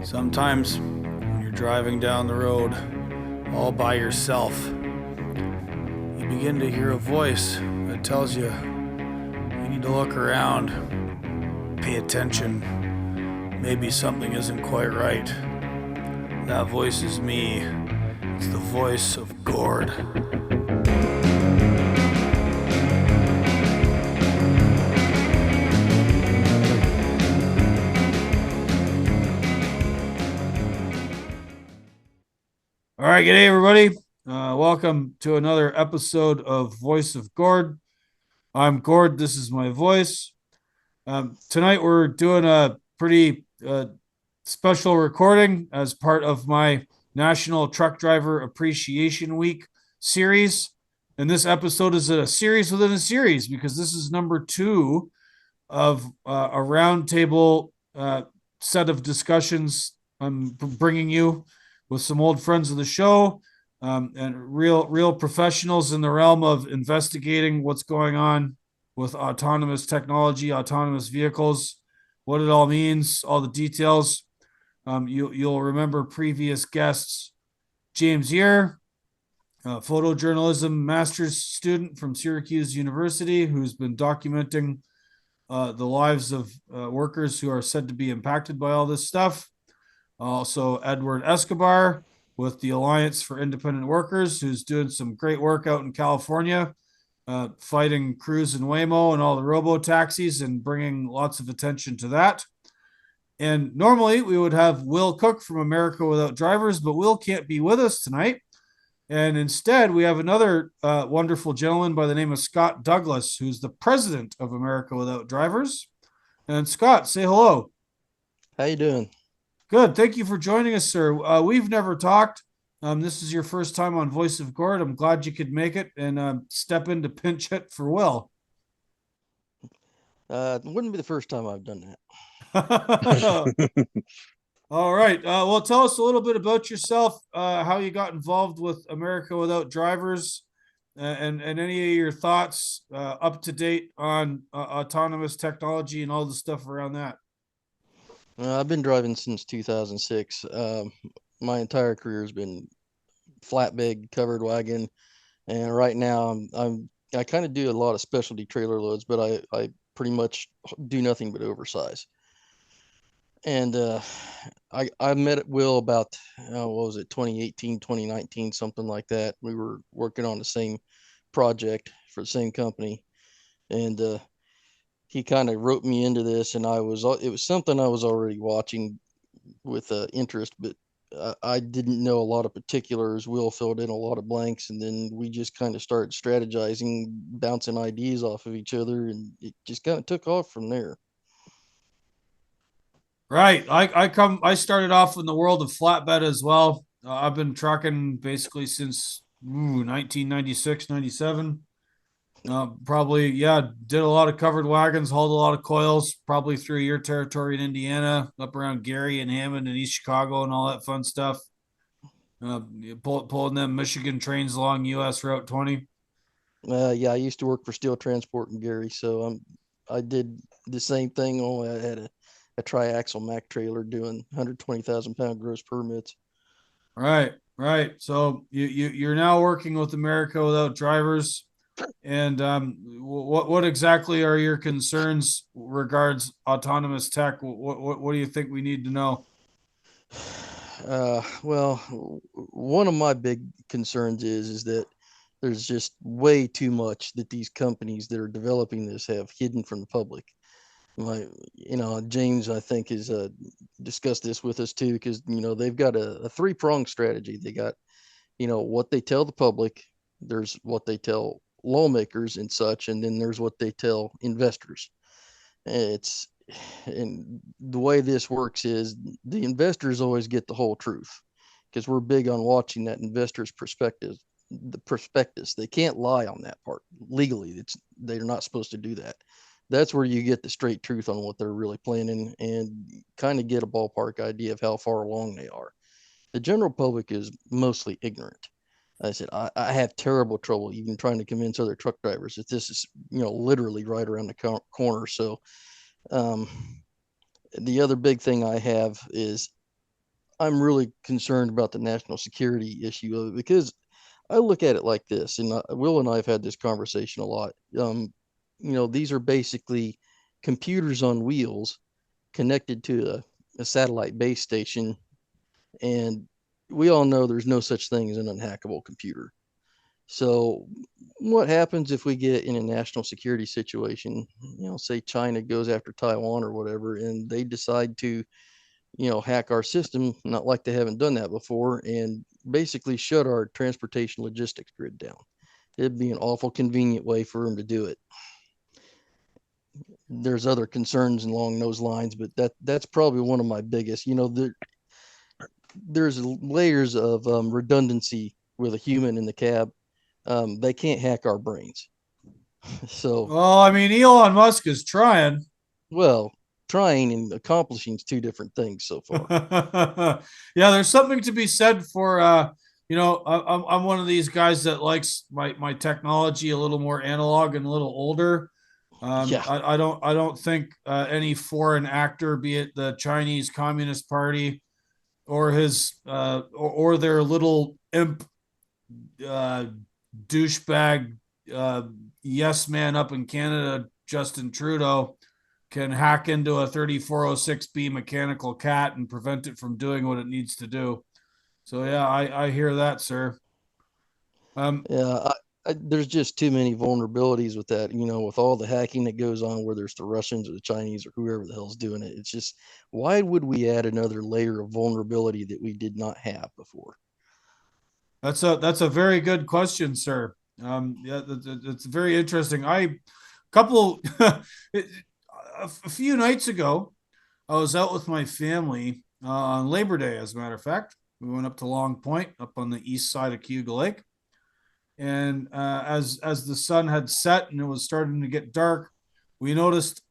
Sometimes when you're driving down the road all by yourself, you begin to hear a voice that tells you need to look around, pay attention. Maybe something isn't quite right. That voice is me. It's the voice of Gord. All right, g'day everybody. Welcome to another episode of Voice of Gord. I'm Gord. This is my voice. Tonight we're doing a pretty special recording as part of my National Truck Driver Appreciation Week series. And this episode is a series within a series because this is number 2 of a roundtable set of discussions I'm bringing you with some old friends of the show and real professionals in the realm of investigating what's going on with autonomous technology, autonomous vehicles, what it all means, all the details. You'll remember previous guests, James Year, photojournalism master's student from Syracuse University, who's been documenting the lives of workers who are said to be impacted by all this stuff. Also, Edward Escobar with the Alliance for Independent Workers, who's doing some great work out in California, fighting Cruise and Waymo and all the robo-taxis and bringing lots of attention to that. And normally we would have Will Cook from America Without Drivers, but Will can't be with us tonight. And instead, we have another wonderful gentleman by the name of Scott Douglas, who's the president of America Without Drivers. And Scott, say hello. How you doing? Good. Thank you for joining us, sir. We've never talked. This is your first time on Voice of Gord. I'm glad you could make it and step in to pinch hit for Will. It wouldn't be the first time I've done All that. right. Well, tell us a little bit about yourself, how you got involved with America Without Drivers, and any of your thoughts up to date on autonomous technology and all the stuff around that. I've been driving since 2006. My entire career has been flatbed, covered wagon, and right now I kind of do a lot of specialty trailer loads, but I pretty much do nothing but oversize. And I met Will about what was it, 2018, 2019, something like that. We were working on the same project for the same company, and he kind of wrote me into this, and it was something I was already watching with interest, but I didn't know a lot of particulars. Will filled in a lot of blanks, and then we just kind of started strategizing, bouncing ideas off of each other, and it just kind of took off from there. Right. I started off in the world of flatbed as well. I've been trucking basically since 1996, 97. Probably, yeah, did a lot of covered wagons, hauled a lot of coils, probably through your territory in Indiana, up around Gary and Hammond and East Chicago and all that fun stuff. Pulling them Michigan trains along US Route 20. Yeah, I used to work for Steel Transport in Gary, so I did the same thing. Only I had a triaxle Mack trailer doing 120,000 pound gross permits. Right, right. So you're now working with America Without Drivers. And what exactly are your concerns regards autonomous tech? What do you think we need to know? Well, one of my big concerns is that there's just way too much that these companies that are developing this have hidden from the public. James, I think, has discussed this with us too, because they've got a three-pronged strategy. They got what they tell the public, there's what they tell lawmakers and such, and then there's what they tell investors. It's and the way this works is the investors always get the whole truth because we're big on watching that investor's perspective, the prospectus. They can't lie on that part legally. They're not supposed to do that. That's where you get the straight truth on what they're really planning and kind of get a ballpark idea of how far along they are. The general public is mostly ignorant. I said, I have terrible trouble even trying to convince other truck drivers that this is, literally right around the corner. So, the other big thing I have is I'm really concerned about the national security issue of it because I look at it like this, and Will and I have had this conversation a lot. These are basically computers on wheels connected to a satellite base station, and we all know there's no such thing as an unhackable computer. So, what happens if we get in a national security situation? Say China goes after Taiwan or whatever, and they decide to, hack our system, not like they haven't done that before, and basically shut our transportation logistics grid down. It'd be an awful convenient way for them to do it. There's other concerns along those lines, but that's probably one of my biggest. There's layers of redundancy with a human in the cab. They can't hack our brains. So, Well, I mean, Elon Musk is trying. well, trying and accomplishing is two different things so far. Yeah, there's something to be said for I'm one of these guys that likes my technology a little more analog and a little older. Yeah. I don't think any foreign actor, be it the Chinese Communist Party or his or their little imp uh, douchebag uh, yes man up in Canada, Justin Trudeau, can hack into a 3406B mechanical cat and prevent it from doing what it needs to do. So yeah, I hear that, sir. Um, Yeah, there's just too many vulnerabilities with that. With all the hacking that goes on, whether it's the Russians or the Chinese or whoever the hell's doing it. It's just, why would we add another layer of vulnerability that we did not have before? that's a very good question, sir. Yeah, it's very interesting. Couple a few nights ago, I was out with my family on Labor Day. As a matter of fact, we went up to Long Point, up on the east side of Cayuga Lake, and as the sun had set and it was starting to get dark, we noticed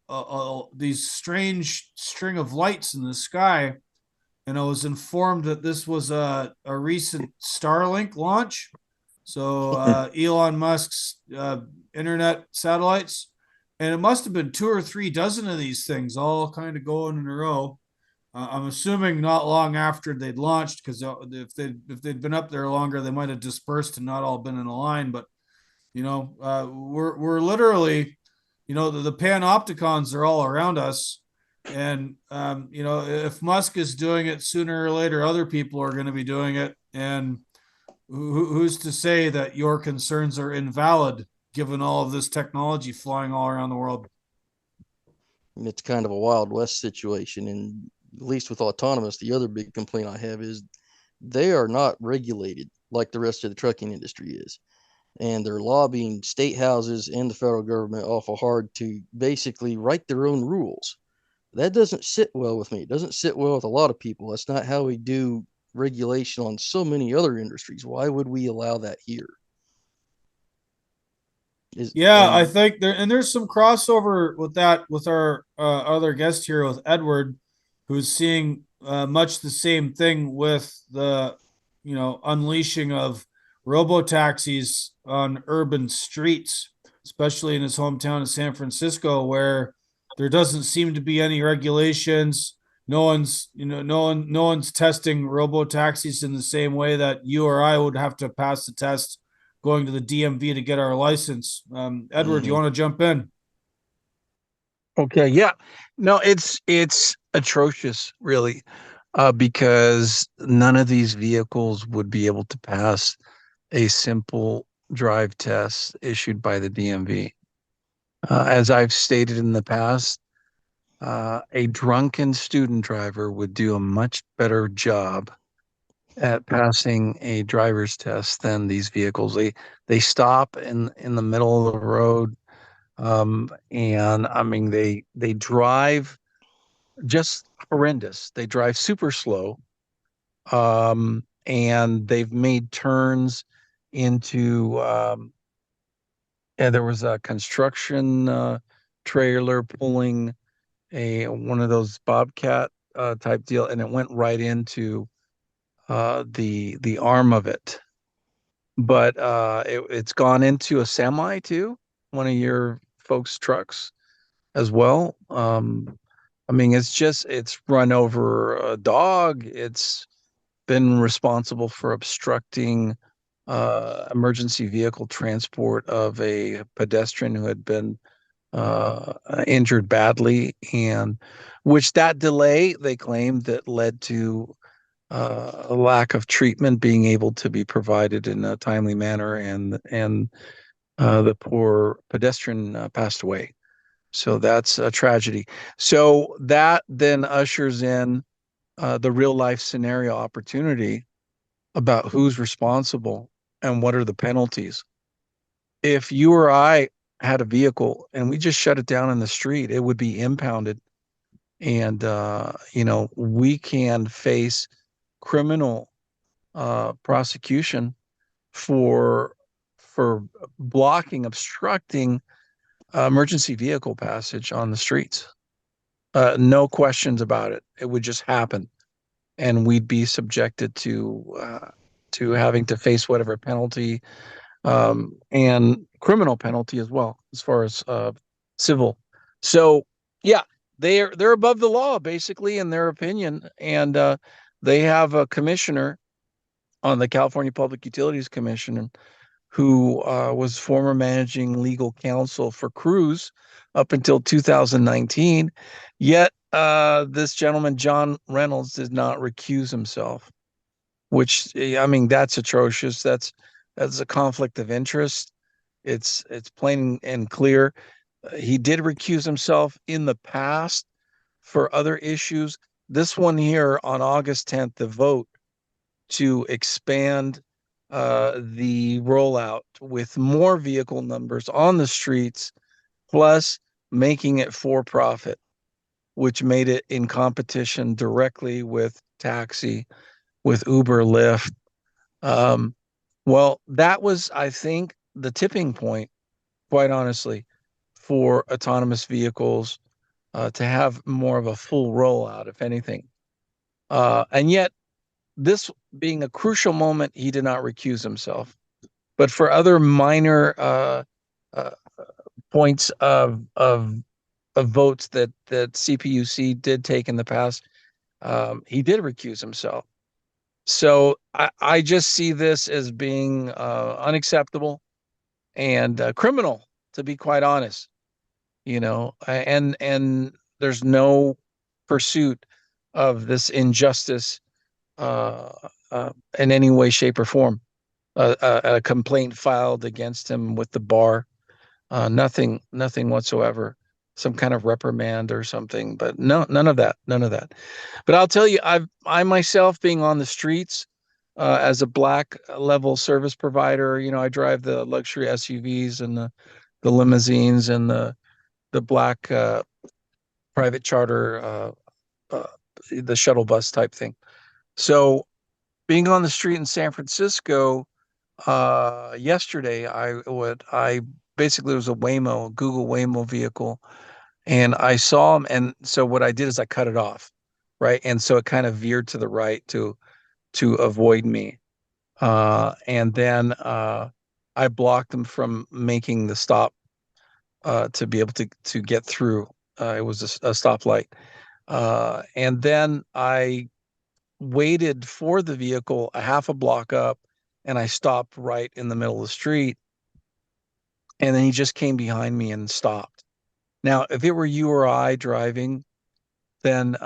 these strange string of lights in the sky, and I was informed that this was a recent Starlink launch. So Elon Musk's internet satellites, and it must have been two or three dozen of these things all kind of going in a row. I'm assuming not long after they'd launched, because if they'd been up there longer, they might have dispersed and not all been in a line. But we're literally, the panopticons are all around us, and if Musk is doing it, sooner or later, other people are going to be doing it, and who's to say that your concerns are invalid given all of this technology flying all around the world? It's kind of a Wild West situation. And at least with autonomous, the other big complaint I have is they are not regulated like the rest of the trucking industry is. And they're lobbying state houses and the federal government awful hard to basically write their own rules. That doesn't sit well with me. It doesn't sit well with a lot of people. That's not how we do regulation on so many other industries. Why would we allow that here? Is Yeah, I and think there's some crossover with that with our other guest here with Edward, who's seeing much the same thing with the unleashing of robo taxis on urban streets, especially in his hometown of San Francisco, where there doesn't seem to be any regulations. No one's testing robo taxis in the same way that you or I would have to pass the test going to the DMV to get our license. Edward, do you mhm. want to jump in? Okay, yeah. No, it's atrocious, really, because none of these vehicles would be able to pass a simple drive test issued by the DMV. As I've stated in the past, a drunken student driver would do a much better job at passing a driver's test than these vehicles. They stop in the middle of the road, and I mean they drive just horrendous. They drive super slow, and they've made turns into. Yeah, there was a construction trailer pulling a one of those bobcat type deal, and it went right into the arm of it. But it's gone into a semi too, one of your folks' trucks as well. I mean, it's run over a dog. It's been responsible for obstructing emergency vehicle transport of a pedestrian who had been injured badly, and which that delay, they claimed, that led to a lack of treatment being able to be provided in a timely manner, and the poor pedestrian passed away. So that's a tragedy. So that then ushers in the real life scenario opportunity about who's responsible and what are the penalties. If you or I had a vehicle and we just shut it down in the street, it would be impounded. And, we can face criminal prosecution for blocking, obstructing emergency vehicle passage on the streets. No questions about it. It would just happen, and we'd be subjected to having to face whatever penalty, and criminal penalty as well, as far as civil. So yeah, they're above the law, basically, in their opinion, and they have a commissioner on the California Public Utilities Commission who was former managing legal counsel for Cruz up until 2019. Yet this gentleman, John Reynolds, did not recuse himself, which, I mean, that's atrocious. That's a conflict of interest. It's plain and clear. He did recuse himself in the past for other issues. This one here on August 10th, the vote to expand the rollout with more vehicle numbers on the streets, plus making it for profit, which made it in competition directly with taxi, with Uber, Lyft. Well, that was, I think, the tipping point, quite honestly, for autonomous vehicles to have more of a full rollout, if anything. And yet, this being a crucial moment, he did not recuse himself. But for other minor uh, points of votes that CPUC did take in the past, he did recuse himself. So I just see this as being unacceptable and criminal, to be quite honest. And there's no pursuit of this injustice uh, in any way, shape, or form. A complaint filed against him with the bar. Nothing whatsoever. Some kind of reprimand or something, but no, none of that, none of that. But I'll tell you, I myself, being on the streets as a black level service provider, I drive the luxury SUVs and the limousines and the black private charter, uh, the shuttle bus type thing. So being on the street in San Francisco yesterday, I basically, it was a Waymo, Google Waymo vehicle, and I saw him, and so what I did is I cut it off, right, and so it kind of veered to the right to avoid me, and then I blocked him from making the stop to be able to get through. It was a stoplight, and then I waited for the vehicle a half a block up, and I stopped right in the middle of the street, and then he just came behind me and stopped. Now, if it were you or I driving, then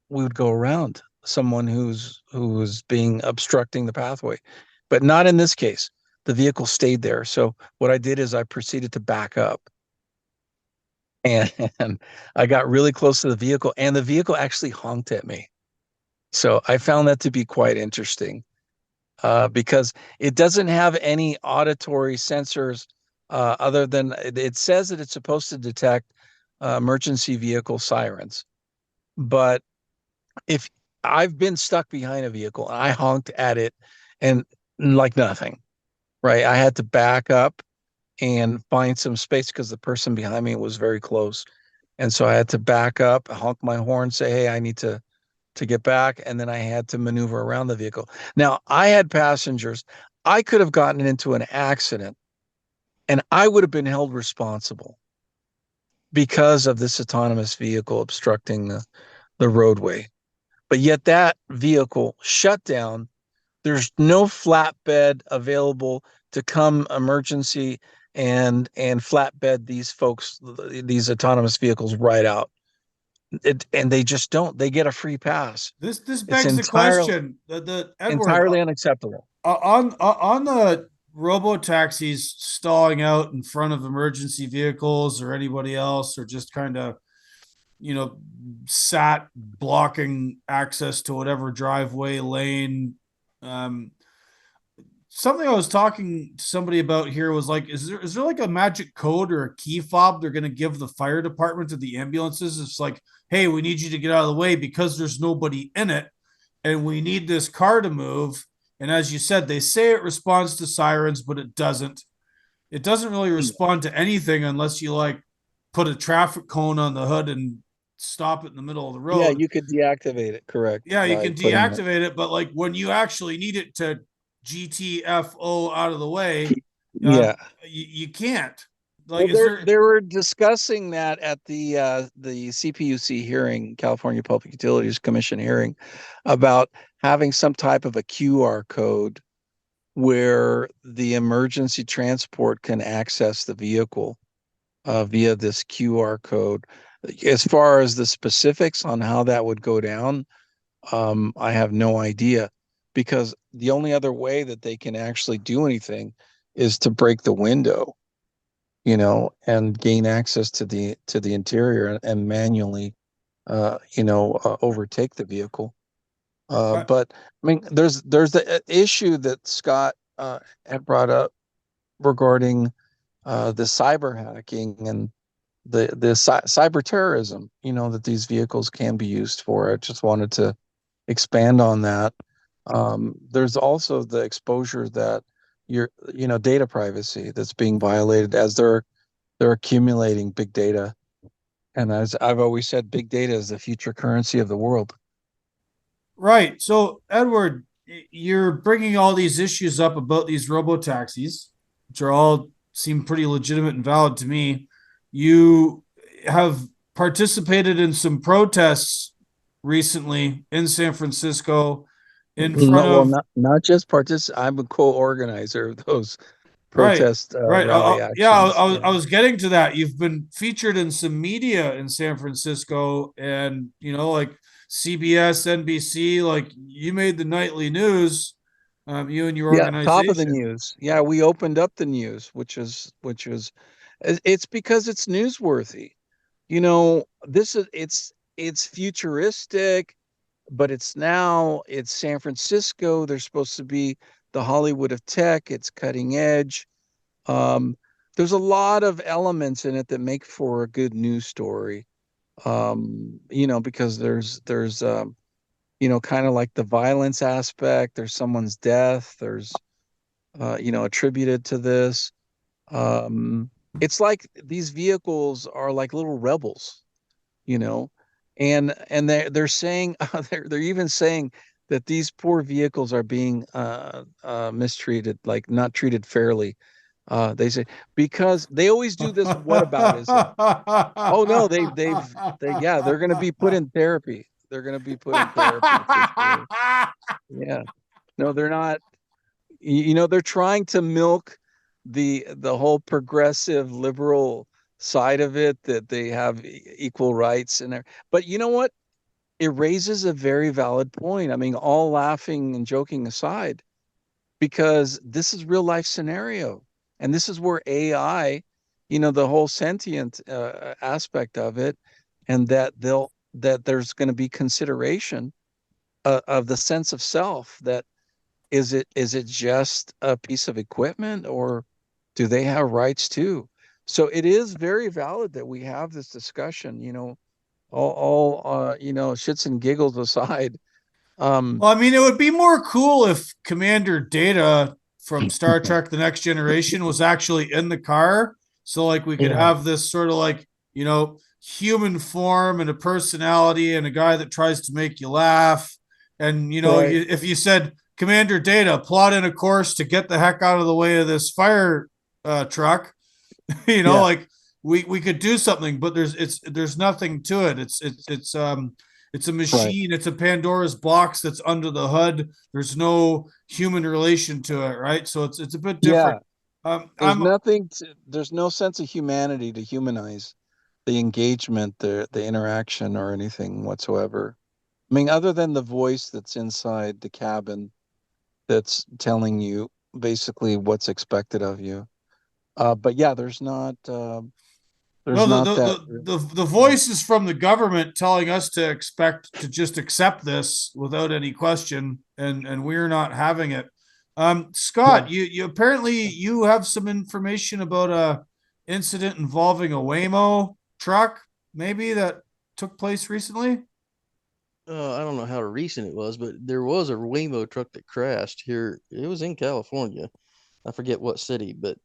we would go around someone who's being obstructing the pathway, but not in this case. The vehicle stayed there. So what I did is I proceeded to back up, and, and I got really close to the vehicle, and the vehicle actually honked at me. So I found that to be quite interesting, because it doesn't have any auditory sensors other than it says that it's supposed to detect emergency vehicle sirens. But if I've been stuck behind a vehicle and I honked at it and like nothing, right? I had to back up and find some space because the person behind me was very close. And so I had to back up, honk my horn, say, hey, I need to get back, and then I had to maneuver around the vehicle. Now, I had passengers. I could have gotten into an accident, and I would have been held responsible because of this autonomous vehicle obstructing the roadway. but yet that vehicle shut down. There's no flatbed available to come emergency and flatbed these folks, these autonomous vehicles right out. And they just don't. They get a free pass. This It's begs the question, the Edward, entirely unacceptable. on the robo taxis stalling out in front of emergency vehicles or anybody else, or just kind of, sat blocking access to whatever driveway lane. Um, Something I was talking to somebody about here was like, is there like a magic code or a key fob they're going to give the fire department to the ambulances? It's like, hey, we need you to get out of the way because there's nobody in it, and we need this car to move. And as you said, they say it responds to sirens, but it doesn't. It doesn't really respond to anything unless you like put a traffic cone on the hood and stop it in the middle of the Yeah, road. you could deactivate it, correct, Yeah, you by can putting it. deactivate it, but like when you actually need it to GTFO out of the way, Yeah. you can't. Like, Well, is there? they were discussing that at the CPUC hearing, California Public Utilities Commission hearing, about having some type of a QR code where the emergency transport can access the vehicle via this QR code. As far as the specifics on how that would go down, I have no idea, because the only other way that they can actually do anything is to break the window, and gain access to the interior and manually, overtake the vehicle. Uh, But I mean, there's the issue that Scott had brought up regarding the cyber hacking and the cyber terrorism, that these vehicles can be used for. I just wanted to expand on that. There's also the exposure that data privacy that's being violated as they're accumulating big data. And as I've always said, big data is the future currency of the world. right. So, Edward, you're bringing all these issues up about these robo taxis, which are all seem pretty legitimate and valid to me. You have participated in some protests recently in San Francisco in front No, well, of. not just participate. I'm a co-organizer of those Right, protest right. rally Yeah, actions. I was getting to that. You've been featured in some media in San Francisco, and like CBS, NBC. Like, you made the nightly news. You and your Yeah, top of the organization. news. Yeah, we opened up the news, which was it's because it's newsworthy. This is it's futuristic, but it's San Francisco. They're supposed to be the Hollywood of tech. It's cutting edge. Um, there's a lot of elements in it that make for a good news story. Because there's kind of like the violence aspect. There's someone's death. There's attributed to this. Um, it's like these vehicles are like little rebels, you know, and they're saying they're even saying that these poor vehicles are being mistreated, like not treated fairly. They say because they always do this whataboutism. Oh no, yeah, they're going to be put in therapy. They're going to be put in therapy for sure. Yeah. No, they're not. They're trying to milk the whole progressive liberal side of it, that they have equal rights and there. But you know what? It raises a very valid point. I mean, all laughing and joking aside, because this is real life scenario, and this is where AI, the whole sentient aspect of it, and that there's going to be consideration of the sense of self. That is it just a piece of equipment, or do they have rights too? So it is very valid that we have this discussion, all shits and giggles aside. um Well, I mean, it would be more cool if Commander Data from Star Trek The Next Generation was actually in the car. So, like, we could yeah, have this sort of like, human form and a personality and a guy that tries to make you laugh. And, right, if you said, Commander Data, plot in a course to get the heck out of the way of this fire truck, yeah, like we could do something, but there's nothing to it. It's It's a Right. machine. It's a Pandora's box that's under the hood. There's no human relation to it, right? So it's a bit Yeah. different. I'm There's no sense of humanity to humanize the engagement, the interaction or anything whatsoever. I mean, other than the voice that's inside the cabin that's telling you basically what's expected of you. But yeah, there's No, not that. the voice is from the government telling us to expect to just accept this without any question, and we're not having it. Yeah. Scott, you apparently you have some information about a incident involving a Waymo truck, maybe that took place recently. I don't know how recent it was, but there was a Waymo truck that crashed here. It was in California. I forget what city, but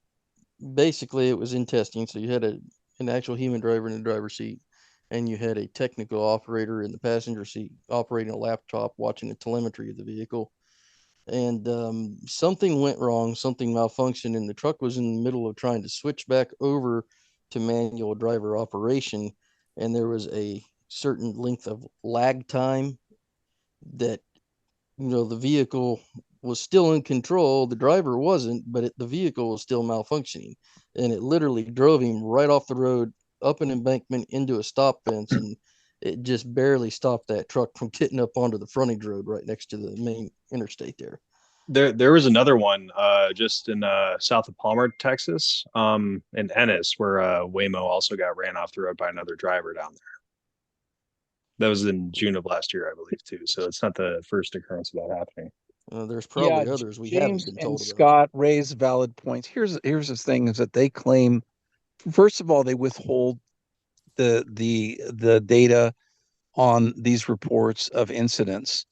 basically it was in testing. So you had an actual human driver in the driver's seat, and you had a technical operator in the passenger seat operating a laptop, watching the telemetry of the vehicle. And something went wrong, something malfunctioned, and the truck was in the middle of trying to switch back over to manual driver operation, and there was a certain length of lag time that the vehicle was still in control, the driver wasn't, but the vehicle was still malfunctioning, and it literally drove him right off the road, up an embankment into a stop fence, and it just barely stopped that truck from getting up onto the frontage road right next to the main interstate there. There was another one just in south of Palmer, Texas, in Ennis, where Waymo also got ran off the road by another driver down there. That was in June of last year, I believe, too. So it's not the first occurrence of that happening. There's Yeah, probably others we haven't James been and told about. Scott raise valid points. Here's the thing: is that they claim, first of all, they withhold the data on these reports of incidents.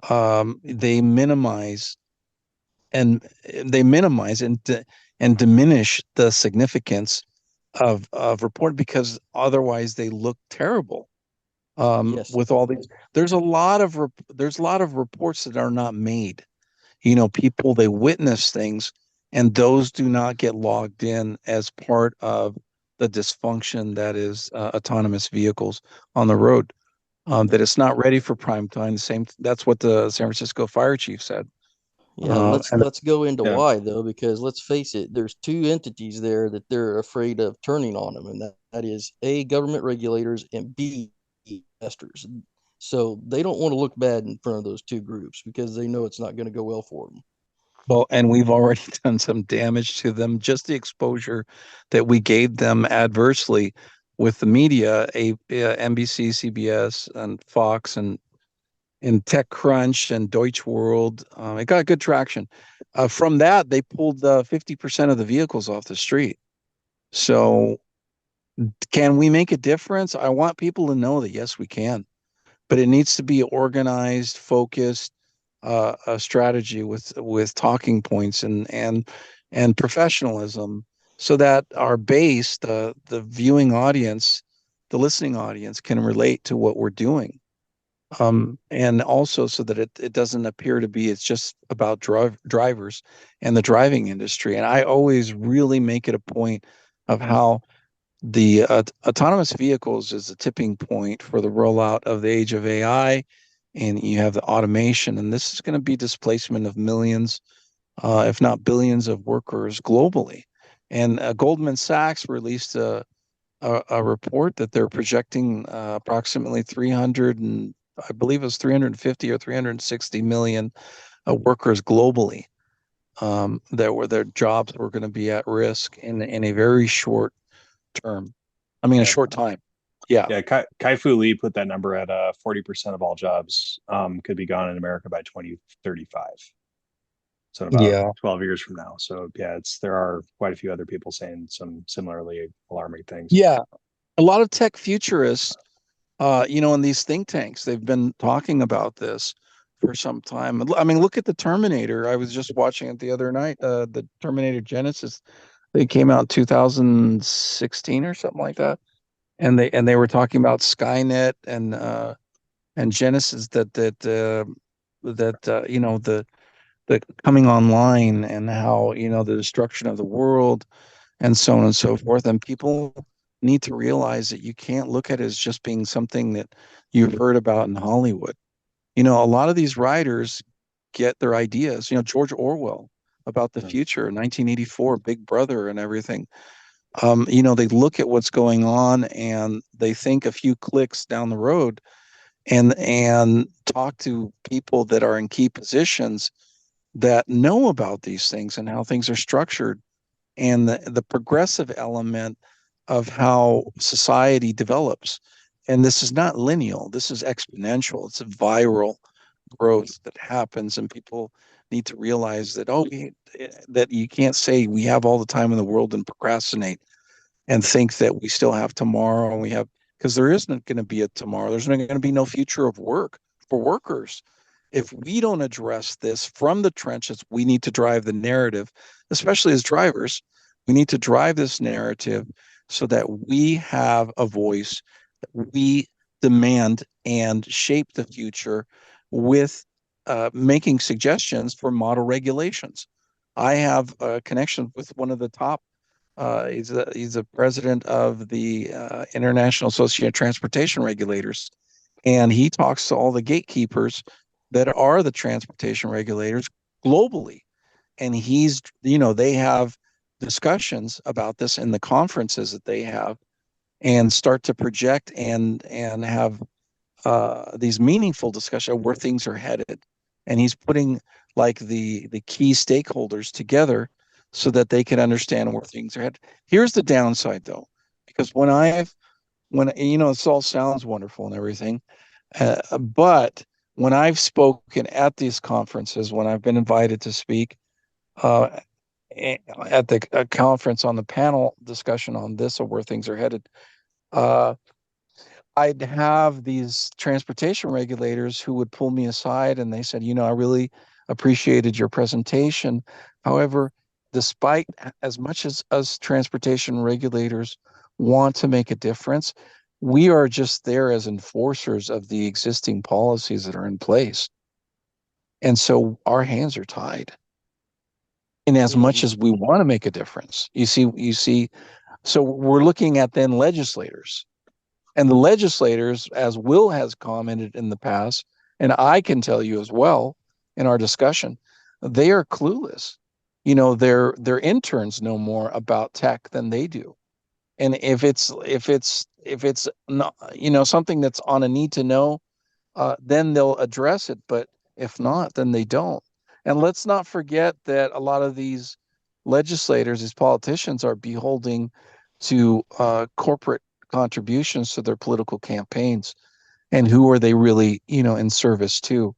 They minimize and and diminish the significance of report because otherwise they look terrible. Yes. With all these, there's a lot of reports that are not made. People, they witness things, and those do not get logged in as part of the dysfunction that is autonomous vehicles on the road. That it's not ready for prime time. That's what the San Francisco fire chief said. Yeah, let's And let's go into Yeah. why though, because let's face it, there's two entities there that they're afraid of turning on them, and that is A, government regulators, and B, investors. So they don't want to look bad in front of those two groups because they know it's not going to go well for them. Well, and we've already done some damage to them. Just the exposure that we gave them adversely with the media, NBC, CBS, and Fox, and TechCrunch and Deutsche World. It got good traction. From that, they pulled 50% of the vehicles off the street. So, can we make a difference? I want people to know that yes, we can, but it needs to be organized, focused, a strategy with talking points and professionalism, so that our base, the viewing audience, the listening audience, can relate to what we're doing. And also so that it doesn't appear to be it's just about drivers and the driving industry. And I always really make it a point of how the autonomous vehicles is a tipping point for the rollout of the age of AI, and you have the automation, and this is going to be displacement of millions, if not billions, of workers globally. And Goldman Sachs released a report that they're projecting approximately 300 and I believe it was 350 or 360 million workers globally, that were their jobs were going to be at risk in a very short term. I mean, a Yeah. short time. Yeah. Yeah. Kai-Fu Lee put that number at 40% of all jobs could be gone in America by 2035. So in about Yeah. 12 years from now. So yeah, there are quite a few other people saying some similarly alarming things. Yeah. A lot of tech futurists, in these think tanks, they've been talking about this for some time. I mean, look at the Terminator. I was just watching it the other night. The Terminator Genesis, they came out in 2016 or something like that, and they were talking about Skynet and Genesis the coming online, and how the destruction of the world and so on and so forth. And people need to realize that you can't look at it as just being something that you've heard about in Hollywood. A lot of these writers get their ideas, George Orwell about the future, 1984, Big Brother and everything. They look at what's going on and they think a few clicks down the road and talk to people that are in key positions that know about these things and how things are structured and the progressive element of how society develops. And this is not lineal, this is exponential. It's a viral growth that happens, and people need to realize that, that you can't say we have all the time in the world and procrastinate and think that we still have tomorrow and we have, because there isn't going to be a tomorrow. There's going to be no future of work for workers. If we don't address this from the trenches, we need to drive the narrative, especially as drivers. We need to drive this narrative so that we have a voice, that we demand and shape the future with making suggestions for model regulations. I have a connection with one of the top he's a president of the International Association of Transportation Regulators, and he talks to all the gatekeepers that are the transportation regulators globally. And they have discussions about this in the conferences that they have, and start to project and have these meaningful discussions of where things are headed. And he's putting like the key stakeholders together so that they can understand where things are headed. Here's the downside, though, because when this all sounds wonderful and everything, but when I've spoken at these conferences, when I've been invited to speak uh, at the conference on the panel discussion on this or where things are headed, uh, I'd have these transportation regulators who would pull me aside and they said, I really appreciated your presentation. However, despite as much as us transportation regulators want to make a difference, we are just there as enforcers of the existing policies that are in place. And so our hands are tied in as much as we want to make a difference. You see, so we're looking at then legislators. And the legislators, as Will has commented in the past, and I can tell you as well in our discussion, they are clueless. Their interns know more about tech than they do. And if it's not, something that's on a need to know, then they'll address it. But if not, then they don't. And let's not forget that a lot of these legislators, these politicians, are beholding to corporate contributions to their political campaigns. And who are they really, in service to?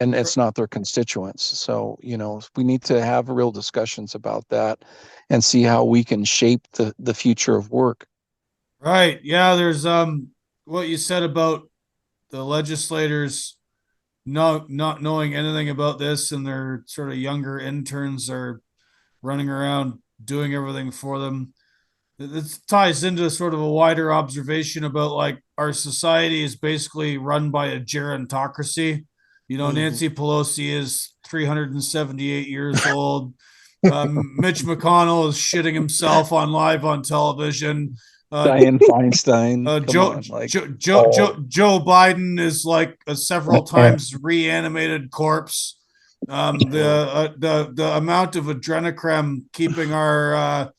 And it's not their constituents. So, we need to have real discussions about that and see how we can shape the future of work. Right. Yeah, there's what you said about the legislators not knowing anything about this, and their sort of younger interns are running around doing everything for them. This ties into sort of a wider observation about like our society is basically run by a gerontocracy. Nancy Pelosi is 378 years old. Mitch McConnell is shitting himself on television. Dianne Feinstein, come Joe, on, like, Joe Biden is like a several times reanimated corpse. The amount of adrenochrome keeping our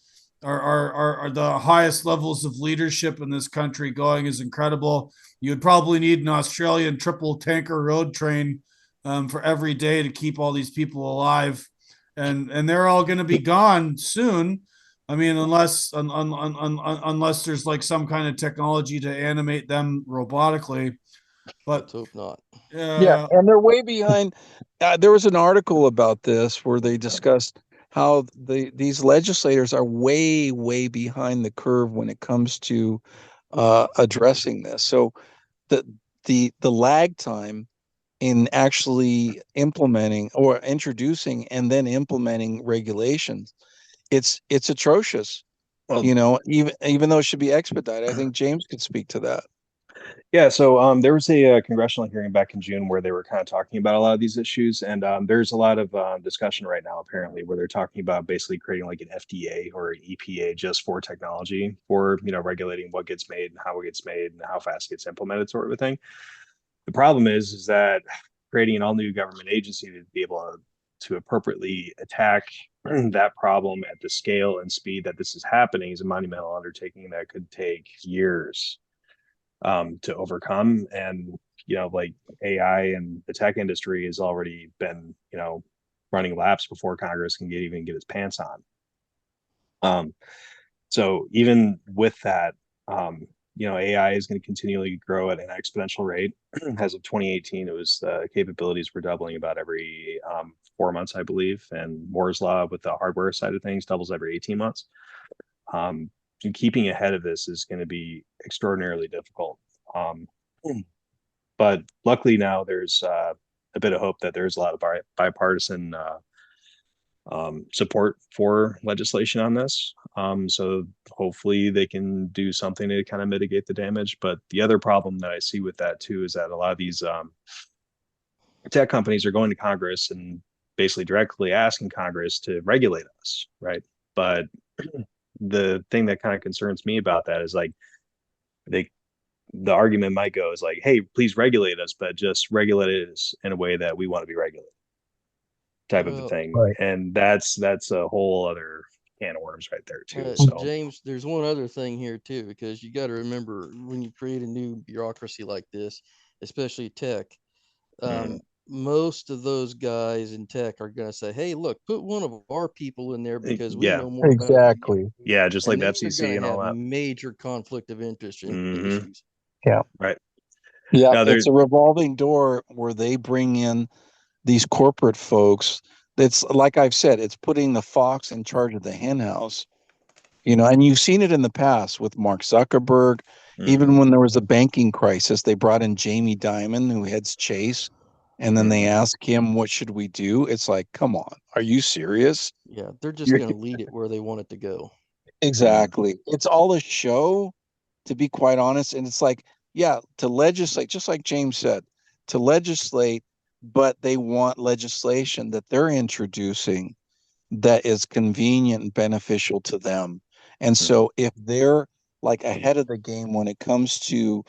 the highest levels of leadership in this country going is incredible. You'd probably need an Australian triple tanker road train for every day to keep all these people alive, and they're all going to be gone soon. I mean, unless there's like some kind of technology to animate them robotically, but Let's hope not. yeah, and they're way behind. There was an article about this where they discussed how these legislators are way, way behind the curve when it comes to addressing this. So the the lag time in actually implementing or introducing and then implementing regulations, it's atrocious. Well, Even though it should be expedited. I think James could speak to that. Yeah, so there was a congressional hearing back in June where they were kind of talking about a lot of these issues, and there's a lot of discussion right now apparently where they're talking about basically creating like an FDA or an EPA just for technology, for regulating what gets made and how it gets made and how fast it gets implemented, sort of a thing. The problem is that creating an all new government agency to be able to appropriately attack that problem at the scale and speed that this is happening is a monumental undertaking that could take years to overcome. And like AI and the tech industry has already been running laps before Congress can even get its pants on. So even with that, AI is going to continually grow at an exponential rate. As of 2018, it was capabilities were doubling about every 4 months, I believe, and Moore's law with the hardware side of things doubles every 18 months. And keeping ahead of this is going to be extraordinarily difficult. But luckily now there's a bit of hope that there's a lot of bipartisan support for legislation on this. So hopefully they can do something to kind of mitigate the damage. But the other problem that I see with that too is that a lot of these tech companies are going to Congress and basically directly asking Congress to regulate us, right? But the thing that kind of concerns me about that is like the argument might go is like, hey, please regulate us, but just regulate us in a way that we want to be regulated, type of a thing. Right. And that's a whole other can of worms right there too. So James, there's one other thing here too, because you got to remember when you create a new bureaucracy like this, especially tech, most of those guys in tech are going to say, hey, look, put one of our people in there because we know more about it than you. Exactly. just like And the they're FCC going and to all have that. major conflict of interest Mhm. issues. Yeah. Right. Yeah. Now It's a revolving door where they bring in these corporate folks. That's like I've said, it's putting the fox in charge of the hen house. And you've seen it in the past with Mark Zuckerberg. Even when there was a banking crisis, they brought in Jamie Dimon, who heads Chase, and then they ask him, what should we do? It's like, come on, are you serious? Yeah, they're just You're going to lead it where they want it to go. exactly. It's all a show, to be quite honest. And it's like, yeah, to legislate, just like James said, to legislate, but they want legislation that they're introducing that is convenient and beneficial to them. And so if they're like ahead of the game when it comes to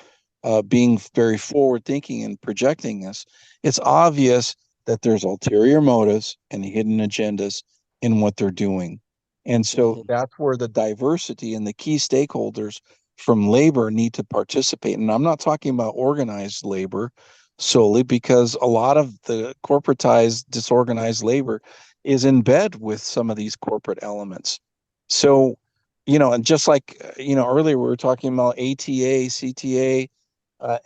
being very forward thinking and projecting this, it's obvious that there's ulterior motives and hidden agendas in what they're doing. And so that's where the diversity and the key stakeholders from labor need to participate. And I'm not talking about organized labor solely, because a lot of the corporatized, disorganized labor is in bed with some of these corporate elements. So, and just like, earlier we were talking about ATA, CTA,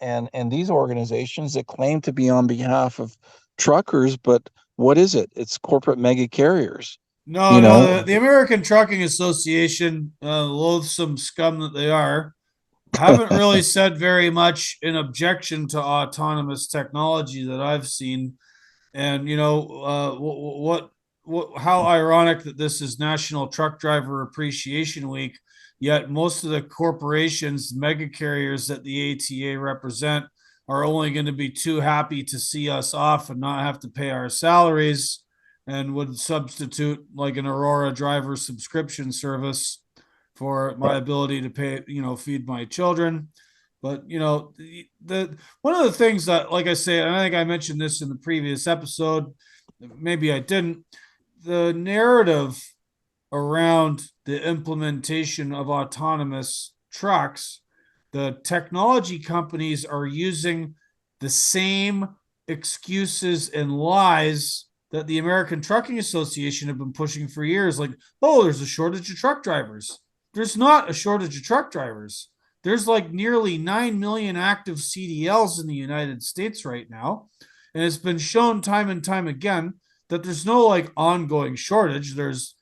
and these organizations that claim to be on behalf of truckers, but what is it? It's corporate mega carriers. No, the American Trucking Association, loathsome scum that they are, haven't really said very much in objection to autonomous technology that I've seen. And how ironic that this is National Truck Driver Appreciation Week, yet most of the corporations, mega carriers that the ATA represent, are only going to be too happy to see us off and not have to pay our salaries, and would substitute like an Aurora driver subscription service for my ability to pay, feed my children. But the one of the things that, like I say, and I think I mentioned this in the previous episode, maybe I didn't, the narrative around the implementation of autonomous trucks, the technology companies are using the same excuses and lies that the American Trucking Association have been pushing for years. Like, oh, there's a shortage of truck drivers. There's not a shortage of truck drivers. There's like nearly 9 million active CDLs in the United States right now. And it's been shown time and time again that there's no like ongoing shortage. There's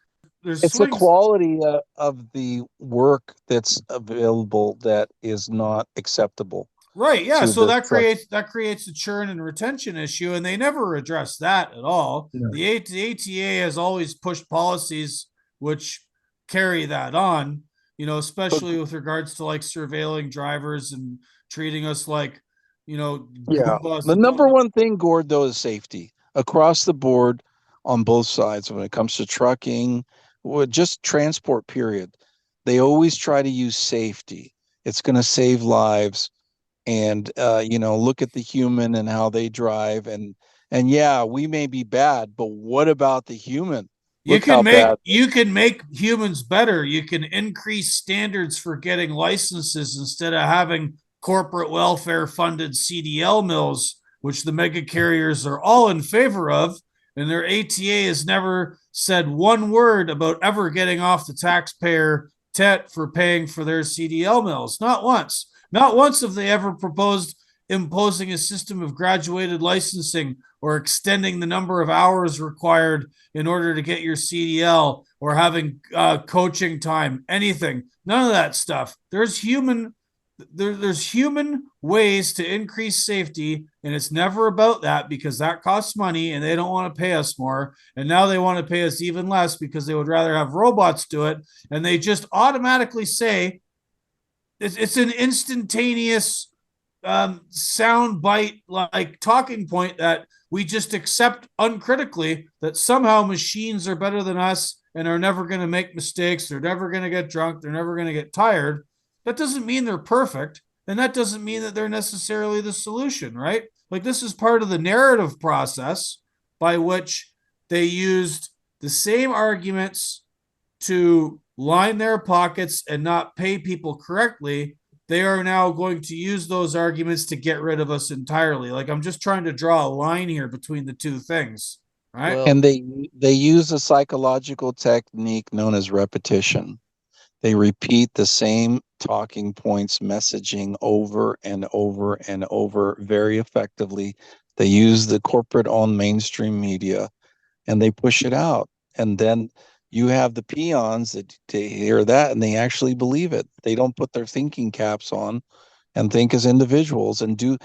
It's the swings. quality of the work that's available that is not acceptable. Right. Yeah. So the that creates a churn and retention issue, and they never address that at all. No. The ATA has always pushed policies which carry that on. especially with regards to like surveilling drivers and treating us like, Yeah. Goombas The that don't number know. one thing, Gord, though, is safety across the board on both sides when it comes to trucking, just transport, period. They always try to use safety. It's going to save lives. And, look at the human and how they drive. And yeah, we may be bad, but what about the human? You Look can how make bad. you can make humans better. You can increase standards for getting licenses instead of having corporate welfare funded CDL mills, which the mega carriers are all in favor of, and their ATA has never said one word about ever getting off the taxpayer tet for paying for their CDL mills. Not once. Not once have they ever proposed imposing a system of graduated licensing or extending the number of hours required in order to get your CDL or having coaching time, anything. None of that stuff. There's human ways to increase safety, and it's never about that because that costs money and they don't want to pay us more. And now they want to pay us even less because they would rather have robots do it. And they just automatically say it's an instantaneous sound bite like talking point that we just accept uncritically that somehow machines are better than us and are never going to make mistakes. They're never going to get drunk. They're never going to get tired. That doesn't mean they're perfect. And that doesn't mean that they're necessarily the solution, right? Like this is part of the narrative process by which they used the same arguments to line their pockets and not pay people correctly. They are now going to use those arguments to get rid of us entirely. Like I'm just trying to draw a line here between the two things, right? Well, And they use a psychological technique known as repetition. They repeat the same talking points, messaging over and over and over very effectively. They use the corporate owned mainstream media and they push it out. And then you have the peons that they hear that and they actually believe it. They don't put their thinking caps on and think as individuals and do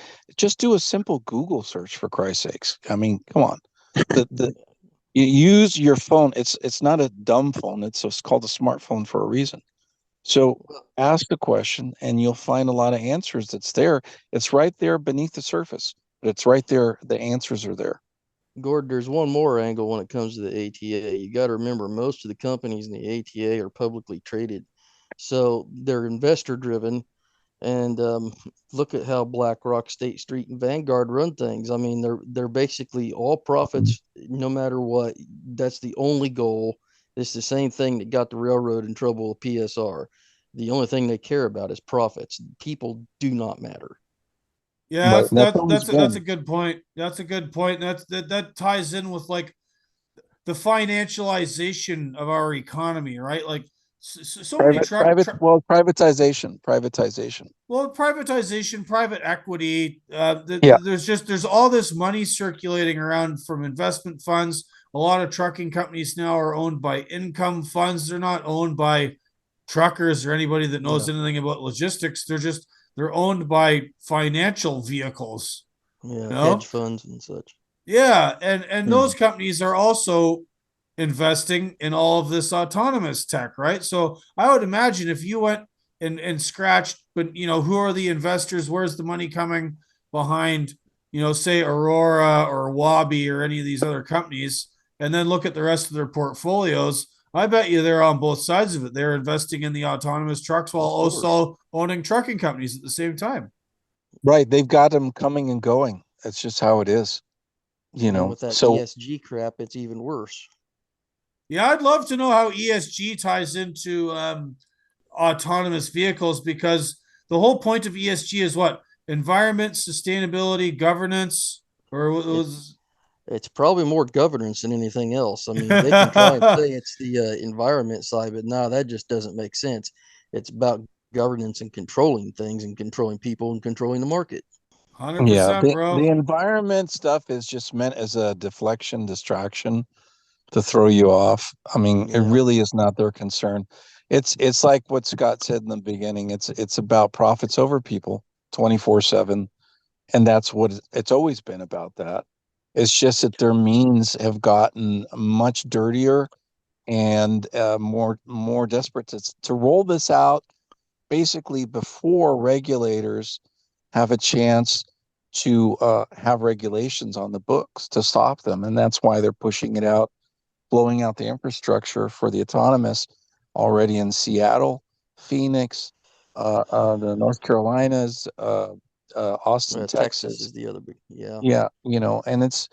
a simple Google search for Christ's sakes. I mean, come on. The you use your phone. It's not a dumb phone. It's called a smartphone for a reason. So ask the question and you'll find a lot of answers that's there. It's right there beneath the surface, but it's right there. The answers are there. Gord, there's one more angle when it comes to the ATA. You got to remember, most of the companies in the ATA are publicly traded, so they're investor driven. And look at how BlackRock, State Street, and Vanguard run things. I mean, they're basically all profits, no matter what. That's the only goal. It's the same thing that got the railroad in trouble with PSR. The only thing they care about is profits. People do not matter. Yeah, Right. that's And that's that's always that's a, that's a been. good point. That's a good point. That ties in with like the financialization of our economy, right? Like so many Privatization. well, privatization, private equity. Yeah. There's all this money circulating around from investment funds. A lot of trucking companies now are owned by income funds. They're not owned by truckers or anybody that knows Yeah, anything about logistics. They're owned by financial vehicles. You yeah, hedge know, funds and such. yeah, and those Mhm. companies are also investing in all of this autonomous tech, right? So I would imagine if you went and scratched, but who are the investors? Where's the money coming behind, say Aurora or Wabi or any of these other companies, and then look at the rest of their portfolios. I bet you they're on both sides of it. They're investing in the autonomous trucks while Of course. also owning trucking companies at the same time. Right. They've got them coming and going. That's just how it is. And with that So ESG crap, it's even worse. Yeah, I'd love to know how ESG ties into autonomous vehicles because the whole point of ESG is what? Environment, sustainability, governance, or It was it's probably more governance than anything else. I mean, they can try and say it's the environment side, but no, that just doesn't make sense. It's about governance and controlling things and controlling people and controlling the market. 100%, the bro. environment stuff is just meant as a deflection, distraction to throw you off. I mean, it Yeah. really is not their concern. It's like what Scott said in the beginning. It's about profits over people 24/7. And that's what it's always been about that. It's just that their means have gotten much dirtier and more desperate to roll this out basically before regulators have a chance to have regulations on the books to stop them. And that's why they're pushing it out, blowing out the infrastructure for the autonomous already in Seattle, Phoenix, the North Carolinas, Austin, Texas Texas. is the other big, yeah. Yeah, and it's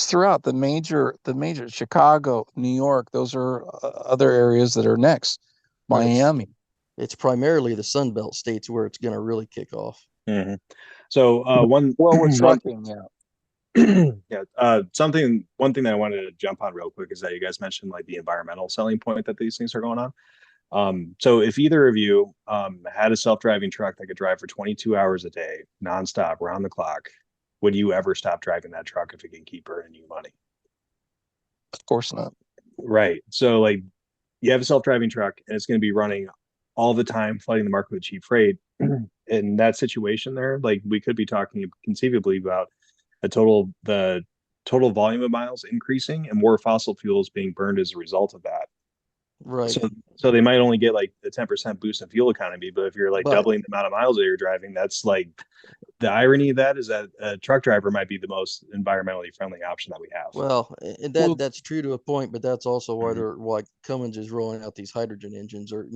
throughout the major Chicago, New York. Those are other areas that are next. But Miami. it's primarily the Sun Belt states where it's going to really kick off. Mm-hmm. So one With trucking, one thing that I wanted to jump on real quick is that you guys mentioned like the environmental selling point that these things are going on. So if either of you had a self-driving truck that could drive for 22 hours a day, nonstop, around the clock, would you ever stop driving that truck if it can keep earning you money? Of course not. Right. So like you have a self-driving truck and it's going to be running all the time, flooding the market with cheap freight. In that situation there, like we could be talking conceivably about the total volume of miles increasing and more fossil fuels being burned as a result of that. Right. So they might only get like a 10% boost in fuel economy, but if you're like doubling the amount of miles that you're driving, that's like the irony of that is that a truck driver might be the most environmentally friendly option that we have. Well, and that's true to a point, but that's also why Cummins is rolling out these hydrogen engines, or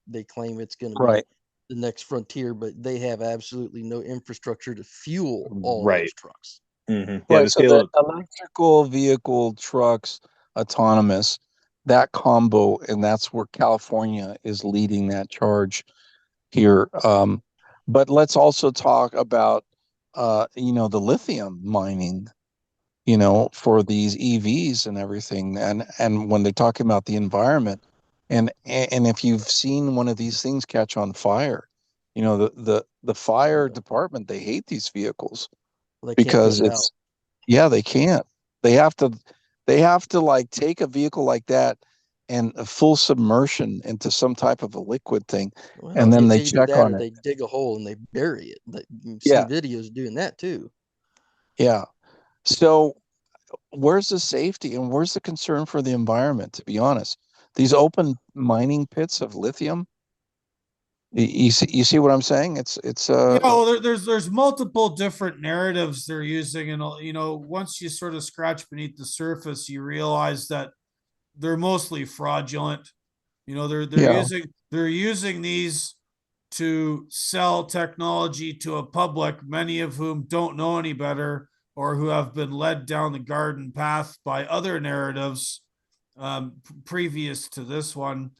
they claim it's going to be the next frontier, but they have absolutely no infrastructure to fuel all those trucks. Mm-hmm. Yeah, right. So the electrical vehicle trucks, autonomous, that combo, and that's where California is leading that charge here. But let's also talk about, the lithium mining, for these EVs and everything. And when they're talking about the environment, and if you've seen one of these things catch on fire, the fire department, they hate these vehicles because they can't. They have to like take a vehicle like that and a full submersion into some type of a liquid thing, and then they check on it. They dig a hole and they bury it. You've seen videos doing that too. Yeah. So where's the safety and where's the concern for the environment? To be honest, these open mining pits of lithium. You see what I'm saying? It's well, there's multiple different narratives they're using, and once you sort of scratch beneath the surface, you realize that they're mostly fraudulent. They're using these to sell technology to a public, many of whom don't know any better or who have been led down the garden path by other narratives previous to this one.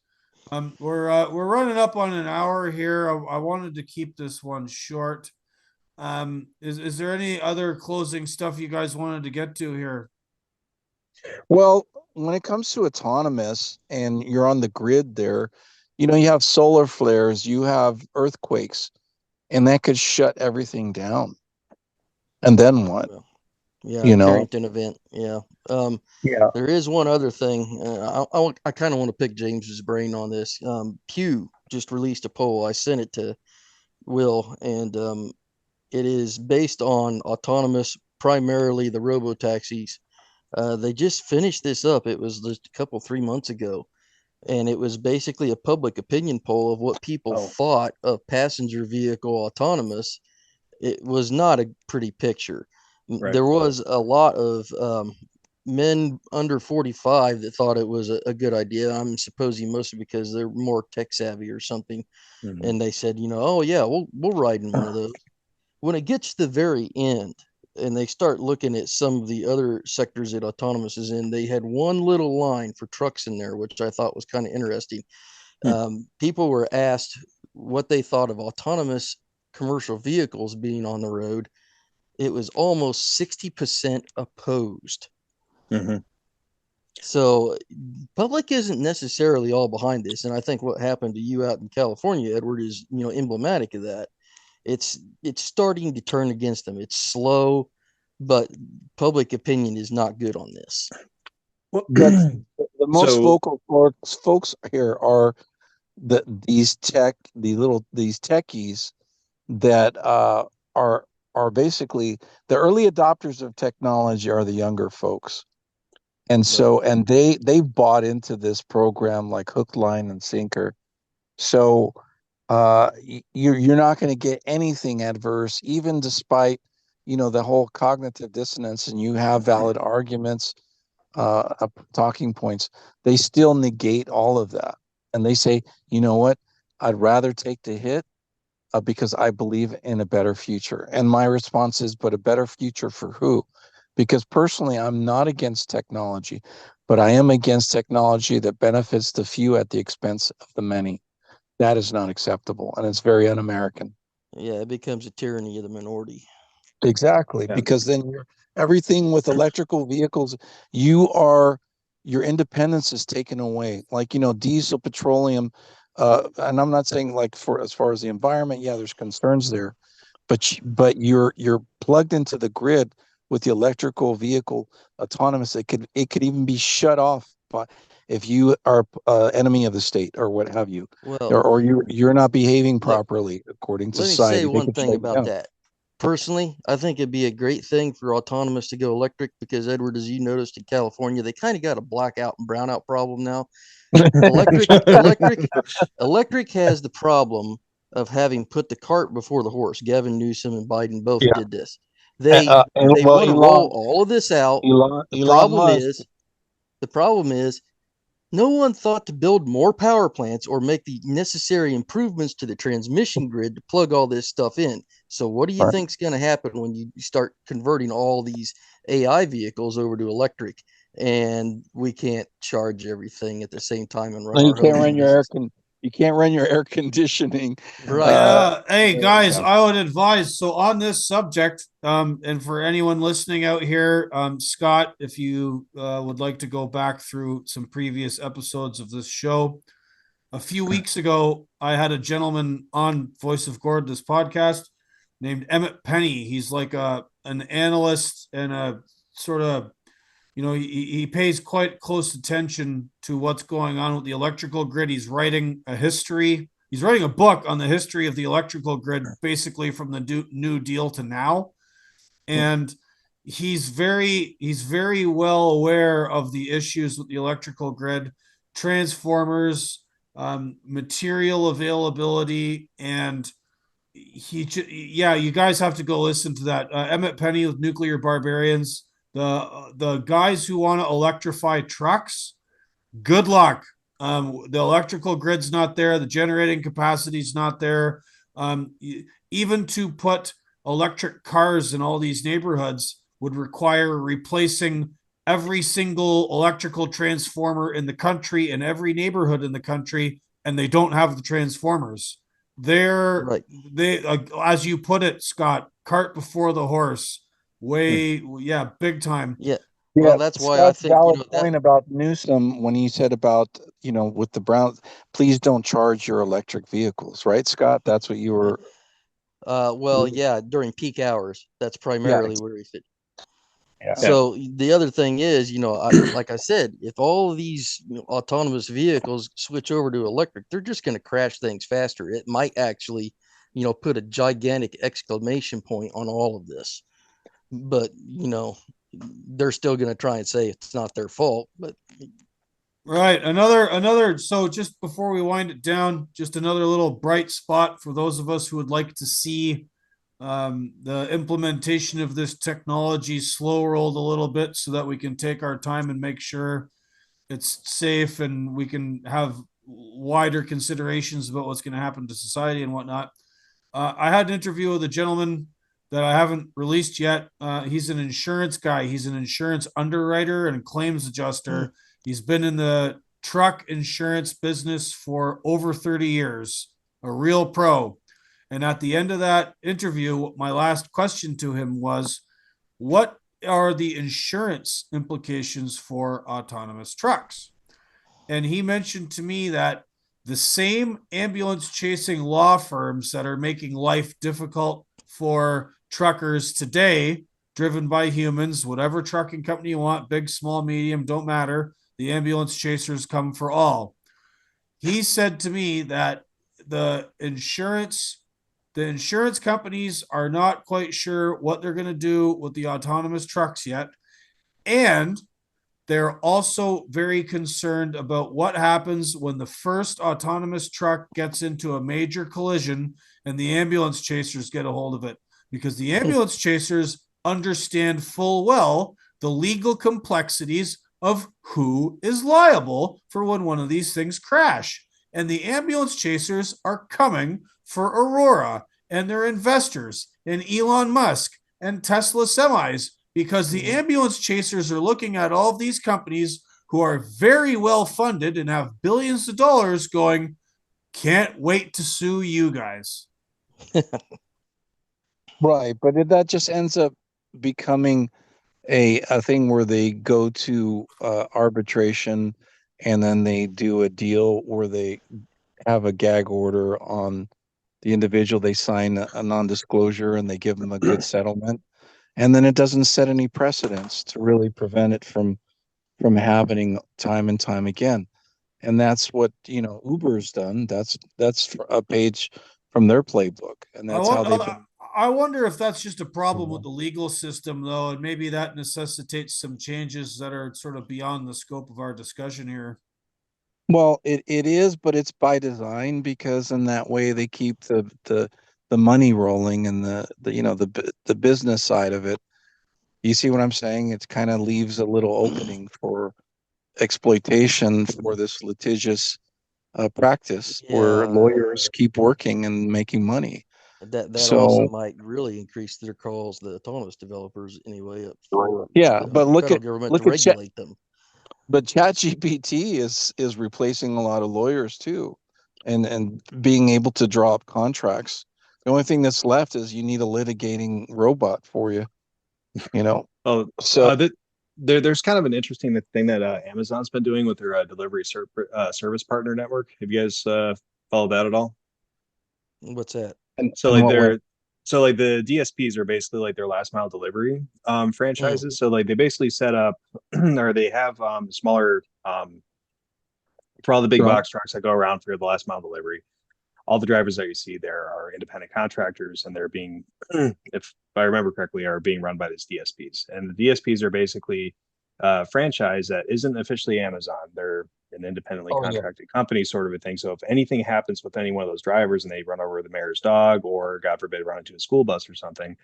We're running up on an hour here. I wanted to keep this one short. Is there any other closing stuff you guys wanted to get to here? Well, when it comes to autonomous and you're on the grid there, you have solar flares, you have earthquakes, and that could shut everything down. And then what? Carrington event. Yeah. There is one other thing. I kind of want to pick James's brain on this. Pew just released a poll. I sent it to Will, and it is based on autonomous, primarily the robo taxis. They just finished this up. It was just a 3 months ago, and it was basically a public opinion poll of what people thought of passenger vehicle autonomous. It was not a pretty picture. Right. There was a lot of men under 45 that thought it was a good idea. I'm supposing mostly because they're more tech savvy or something. Mm-hmm. And they said, oh yeah, we'll ride in one of those. When it gets to the very end and they start looking at some of the other sectors that autonomous is in, they had one little line for trucks in there, which I thought was kind of interesting. People were asked what they thought of autonomous commercial vehicles being on the road. It was almost 60% opposed. Mm-hmm. So public isn't necessarily all behind this. And I think what happened to you out in California, Edward, is, emblematic of that. It's starting to turn against them. It's slow, but public opinion is not good on this. Well, the most vocal folks here are these techies that are basically the early adopters of technology are the younger folks. And so, and they've bought into this program like hook, line, and sinker. So you're not going to get anything adverse, even despite, the whole cognitive dissonance, and you have valid arguments, talking points. They still negate all of that, and they say, you know what, I'd rather take the hit, because I believe in a better future. And my response is, but a better future for who? Because personally, I'm not against technology, but I am against technology that benefits the few at the expense of the many. That is not acceptable, and it's very un-American. Yeah, it becomes a tyranny of the minority. Exactly, Yeah. because then everything with electrical vehicles, your independence is taken away. Like, diesel, petroleum, and I'm not saying like for as far as the environment, yeah, there's concerns there, but you're plugged into the grid with the electrical vehicle autonomous. It could even be shut off by if you are enemy of the state or what have you, Well, or you're not behaving look, properly according to let me say society. They one could thing shut you about down. that. Personally, I think it'd be a great thing for autonomous to go electric because, Edward, as you noticed in California, they kind of got a blackout and brownout problem now. Electric, electric, electric has the problem of having put the cart before the horse. Gavin Newsom and Biden both Yeah. did this. They they Well, want to roll all of this out. The Elon problem Musk. is, the problem is no one thought to build more power plants or make the necessary improvements to the transmission grid to plug all this stuff in. So, what do you Right. think is going to happen when you start converting all these AI vehicles over to electric and we can't charge everything at the same time and No, run our home businesses? you can't run your air conditioning. Right. Hey guys, Yeah. I would advise. So on this subject, and for anyone listening out here, Scott, if you would like to go back through some previous episodes of this show, a few weeks ago, I had a gentleman on Voice of Gord, this podcast, named Emmett Penny. He's like an analyst and a sort of, he pays quite close attention to what's going on with the electrical grid. He's writing a history. He's writing a book on the history of the electrical grid, basically from the New Deal to now. And he's very well aware of the issues with the electrical grid, transformers, material availability, and yeah, you guys have to go listen to that. Emmett Penny with Nuclear Barbarians. The guys who want to electrify trucks, good luck. The electrical grid's not there. The generating capacity's not there. Even to put electric cars in all these neighborhoods would require replacing every single electrical transformer in the country in every neighborhood in the country, and they don't have the transformers. They're Right. they as you put it, Scott, cart before the horse. Yeah, big time. Yeah. Yeah, Well, that's why I Scott's think, valid that. point about Newsom when he said about, with the brown, please don't charge your electric vehicles, right, Scott? That's what you were. Well, yeah, during peak hours, that's Yeah, primarily where he fit. yeah. Yeah. So the other thing is, like I said, if all of these autonomous vehicles switch over to electric, they're just going to crash things faster. It might actually, put a gigantic exclamation point on all of this. But, they're still going to try and say it's not their fault. But Right. Another. So just before we wind it down, just another little bright spot for those of us who would like to see the implementation of this technology slow rolled a little bit so that we can take our time and make sure it's safe and we can have wider considerations about what's going to happen to society and whatnot. I had an interview with a gentleman that I haven't released yet. He's an insurance guy. He's an insurance underwriter and claims adjuster. He's been in the truck insurance business for over 30 years, a real pro. And at the end of that interview, my last question to him was, what are the insurance implications for autonomous trucks? And he mentioned to me that the same ambulance chasing law firms that are making life difficult for truckers today, driven by humans, whatever trucking company you want, big, small, medium, don't matter. The ambulance chasers come for all. He said to me that the insurance the insurance companies are not quite sure what they're going to do with the autonomous trucks yet, and they're also very concerned about what happens when the first autonomous truck gets into a major collision and the ambulance chasers get a hold of it, because the ambulance chasers understand full well the legal complexities of who is liable for when one of these things crash. And the ambulance chasers are coming for Aurora and their investors and Elon Musk and Tesla semis, because the ambulance chasers are looking at all of these companies who are very well funded and have billions of dollars going, can't wait to sue you guys. Right, but that just ends up becoming a thing where they go to arbitration, and then they do a deal where they have a gag order on the individual. They sign a non-disclosure and they give them a good settlement, and then it doesn't set any precedents to really prevent it from happening time and time again. And that's what Uber's done. That's a page from their playbook, and that's how they've been. I wonder if that's just a problem Mhm. with the legal system, though, and maybe that necessitates some changes that are sort of beyond the scope of our discussion here. Well, it is, but it's by design, because in that way they keep the money rolling, and the business side of it. You see what I'm saying? It kind of leaves a little opening for exploitation for this litigious practice where Yeah, lawyers keep working and making money. that also So might really increase their calls, the autonomous developers anyway, up for yeah, the but look federal at government to look at Chat, regulate them. but ChatGPT is replacing a lot of lawyers too, and being able to draw up contracts. The only thing that's left is you need a litigating robot for you, you know. Oh, So there's kind of an interesting thing that Amazon's been doing with their service partner network. Have you guys followed that at all? What's that? So in like what way? the DSPs are basically like their last mile delivery Mm. franchises. So like they basically set up or they have smaller for all the big Right. box trucks that go around for the last mile delivery. All the drivers that you see there are independent contractors, and they're being, if I remember correctly, are being run by these DSPs. And the DSPs are basically a franchise that isn't officially Amazon. They're an independently Oh yeah. contracted company, sort of a thing. So if anything happens with any one of those drivers and they run over the mayor's dog, or God forbid, run into a school bus or something,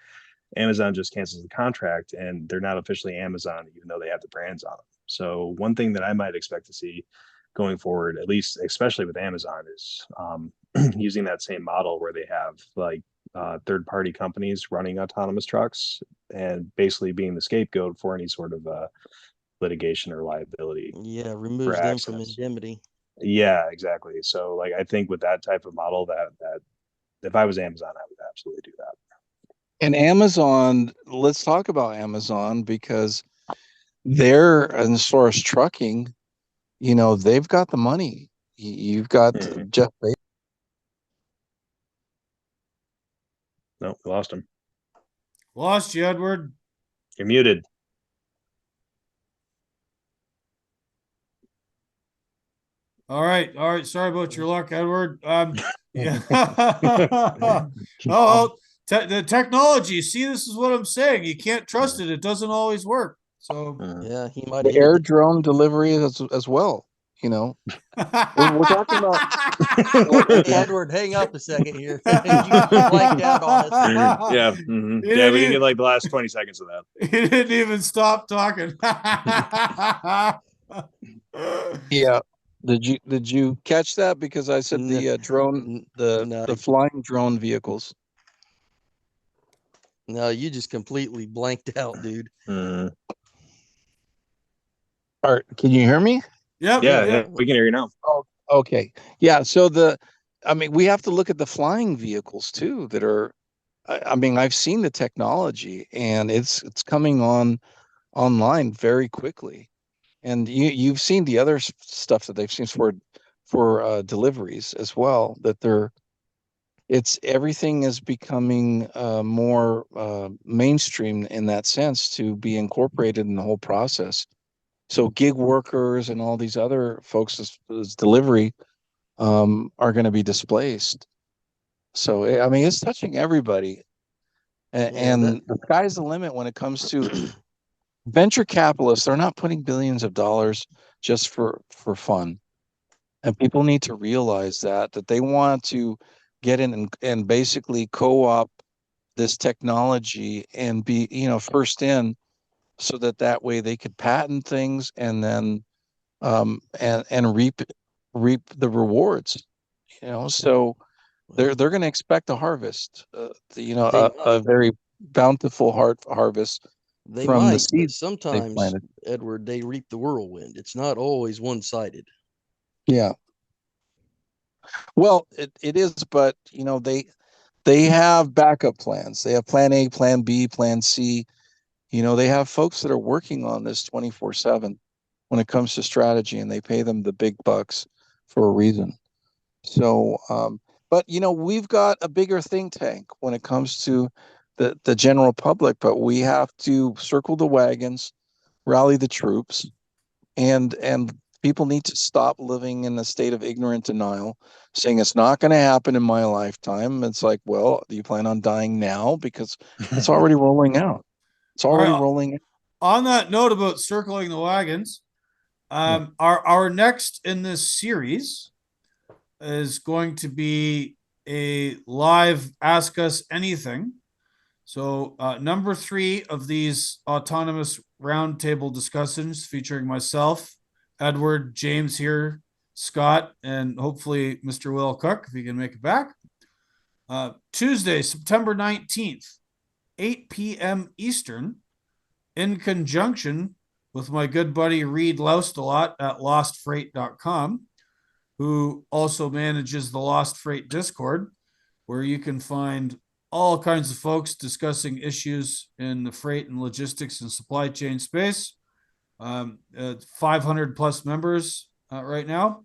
Amazon just cancels the contract, and they're not officially Amazon, even though they have the brands on them. So one thing that I might expect to see going forward, at least especially with Amazon, is using that same model where they have like third party companies running autonomous trucks and basically being the scapegoat for any sort of litigation or liability Yeah, for removes them from accidents. indemnity. Yeah, exactly. So like I think with that type of model, that if I was Amazon, I would absolutely do that. And Amazon, let's talk about Amazon, because they're, as far as trucking, they've got the money. You've got Mhm. Jeff Bezos. No, we lost him. Lost you, Edward. You're muted. All right. Sorry about your luck, Edward. Yeah. Um, The technology. See, this is what I'm saying. You can't trust it. It doesn't always work. So. Yeah, he might the have hit air the. drone delivery as well. We're talking about we're Hey, talking. Edward, hang up a second here. You blanked out on us. Yeah. He Yeah, didn't we can get even, like the last 20 seconds of that. he didn't even stop talking. Yeah. Did you catch that? Because I said N- the drone, no, the flying drone vehicles. no, you just completely blanked out, dude. Mm. Can you hear me? Yep. Yeah, Yeah. yeah, we can hear you now. Oh, okay. Yeah. So I mean, we have to look at the flying vehicles too that are. I mean, I've seen the technology, and it's coming online very quickly. And you've seen the other stuff that they've seen for deliveries as well. That it's everything is becoming more mainstream in that sense, to be incorporated in the whole process. So gig workers and all these other folks as delivery are going to be displaced. So I mean, it's touching everybody, Yeah, and the sky's the limit when it comes to venture capitalists, they're not putting billions of dollars just for fun. And people need to realize that they want to get in and basically co-op this technology and be, first in, so that way they could patent things and then and reap the rewards. So they're going to expect a harvest, They a very bountiful harvest they from the might, but seeds they sometimes, planted. Edward, they reap the whirlwind. It's not always one-sided. Yeah. Well, it is, but they have backup plans. They have plan A, plan B, plan C. They have folks that are working on this 24/7 when it comes to strategy, and they pay them the big bucks for a reason. So, but we've got a bigger think tank when it comes to the general public, but we have to circle the wagons, rally the troops, and people need to stop living in a state of ignorant denial, saying it's not going to happen in my lifetime. It's like, well, do you plan on dying now? Because it's already rolling out. It's All already right. rolling out. On that note about circling the wagons, Yeah. our next in this series is going to be a live Ask Us Anything. So, number 3 of these autonomous roundtable discussions featuring myself, Edward, James here, Scott, and hopefully Mr. Will Cook, if he can make it back. Tuesday, September 19th, 8 p.m. Eastern, in conjunction with my good buddy Reed Loustalot at lostfreight.com, who also manages the Lost Freight Discord, where you can find all kinds of folks discussing issues in the freight and logistics and supply chain space. 500 plus members right now.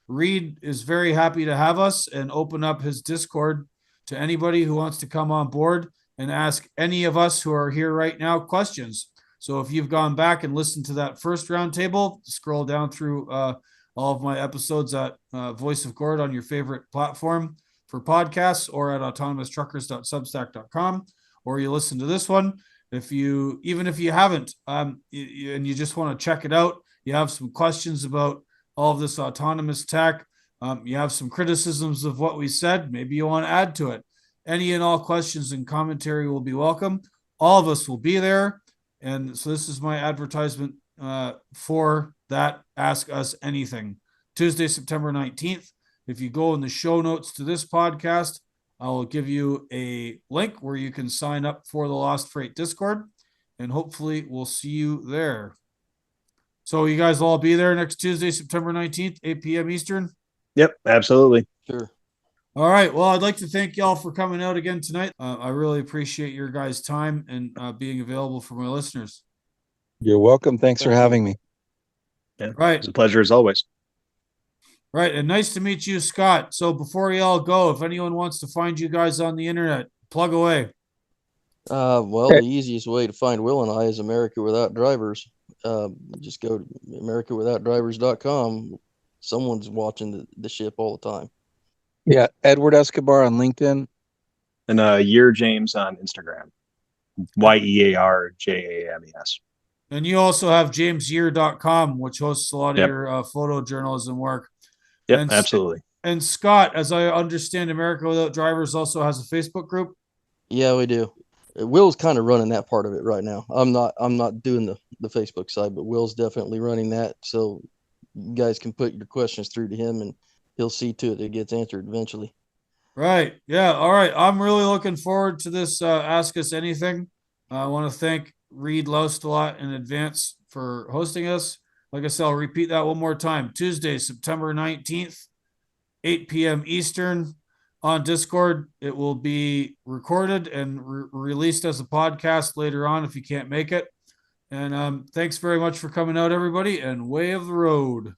Reed is very happy to have us and open up his Discord to anybody who wants to come on board and ask any of us who are here right now questions. So if you've gone back and listened to that first roundtable, scroll down through all of my episodes at Voice of Gord on your favorite platform for podcasts, or at autonomoustruckers.substack.com, or you listen to this one. Even if you haven't, and you just want to check it out, you have some questions about all of this autonomous tech, you have some criticisms of what we said, maybe you want to add to it. Any and all questions and commentary will be welcome. All of us will be there. And so this is my advertisement for that Ask Us Anything. Tuesday, September 19th. If you go in the show notes to this podcast, I will give you a link where you can sign up for the Lost Freight Discord, and hopefully we'll see you there. So you guys will all be there next Tuesday, September 19th, 8 p.m. Eastern? Yep, absolutely. Sure. All right. Well, I'd like to thank y'all for coming out again tonight. I really appreciate your guys' time and being available for my listeners. You're welcome. Thanks for having me. Yeah, Right. it's a pleasure as always. Right. And nice to meet you, Scott. So before y'all go, if anyone wants to find you guys on the internet, plug away. Well, the easiest way to find Will and I is America Without Drivers. Just go to americawithoutdrivers.com. Someone's watching the ship all the time. Yeah, Edward Escobar on LinkedIn. And Year James on Instagram. YEARJAMES. And you also have jamesyear.com, which hosts a lot of Yep. your photojournalism work. Yep, And, absolutely. And Scott, as I understand, America Without Drivers also has a Facebook group. Yeah, we do. Will's kind of running that part of it right now. I'm not doing the Facebook side, but Will's definitely running that. So you guys can put your questions through to him, and he'll see to it gets answered eventually. Right. Yeah. All right. I'm really looking forward to this Ask Us Anything. I want to thank Reed Loust a lot in advance for hosting us. Like I said, I'll repeat that one more time. Tuesday, September 19th, 8 p.m. Eastern on Discord. It will be recorded and released as a podcast later on if you can't make it. And thanks very much for coming out, everybody, and way of the road.